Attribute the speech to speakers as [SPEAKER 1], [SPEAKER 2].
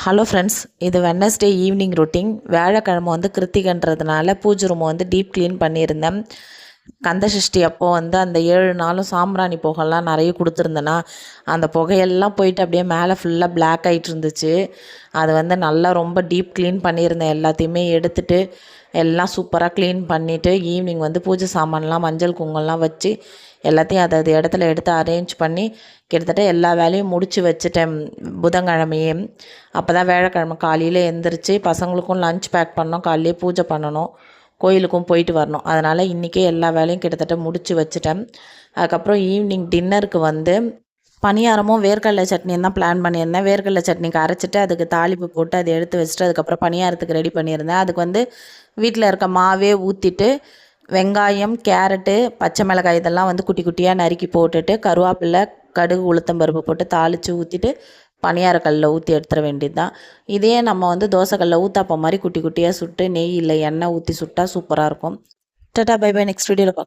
[SPEAKER 1] Hello friends, இது Wednesday evening routine. வியாழக்கிழமை கிருத்திகன்றதுனால பூஜை ரூமை டீப் க்ளீன் பண்ணியிருந்தேன். கந்த சஷ்டி அப்போ அந்த 7 நாளும் சாம்பிராணி புகைலாம் நிறைய கொடுத்துருந்தேன்னா, அந்த புகையெல்லாம் போயிட்டு அப்படியே மேலே ஃபுல்லாக பிளாக் ஆகிட்டு இருந்துச்சு. அது நல்லா ரொம்ப டீப் க்ளீன் பண்ணியிருந்தேன். எல்லாத்தையுமே எடுத்துகிட்டு எல்லாம் சூப்பராக க்ளீன் பண்ணிவிட்டு ஈவினிங் பூஜை சாமான்லாம் மஞ்சள் குங்குமம்லாம் வச்சு எல்லாத்தையும் அது இடத்துல எடுத்து அரேஞ்ச் பண்ணி கிட்டத்தட்ட எல்லா வேலையும் முடித்து வச்சுட்டேன் புதன்கிழமையே. அப்போ தான் வியாழக்கிழமை காலையில் எழுந்திரிச்சு பசங்களுக்கும் லஞ்ச் பேக் பண்ணோம், காலையிலே பூஜை பண்ணணும், கோயிலுக்கும் போயிட்டு வரணும். அதனால் இன்றைக்கே எல்லா வேலையும் கிட்டத்தட்ட முடித்து வச்சுட்டேன். அதுக்கப்புறம் ஈவினிங் டின்னருக்கு பணியாரமும் வேர்க்கடலை சட்னியும் தான் பிளான் பண்ணியிருந்தேன். வேர்க்கடலை சட்னிக்கு அரைச்சிட்டு அதுக்கு தாளிப்பு போட்டு அதை எடுத்து வச்சுட்டு அதுக்கப்புறம் பணியாரத்துக்கு ரெடி பண்ணியிருந்தேன். அதுக்கு வீட்டில் இருக்க மாவே ஊற்றிட்டு வெங்காயம், கேரட்டு, பச்சை மிளகாய் இதெல்லாம் குட்டி குட்டியாக நறுக்கி போட்டுட்டு கருவேப்பிலை, கடுகு, உளுத்தம்பருப்பு போட்டு தாளித்து ஊற்றிட்டு பணியாரக்கல்லில் ஊற்றி எடுத்துட வேண்டியது தான். இதே நம்ம தோசைக்கல்லில் ஊத்தாப்பம் மாதிரி குட்டி குட்டியாக சுட்டு நெய் இல்லை எண்ணெய் ஊற்றி சுட்டால் சூப்பராக இருக்கும். Tata bye by. நெக்ஸ்ட் வீடியோவில் பார்க்கலாம்.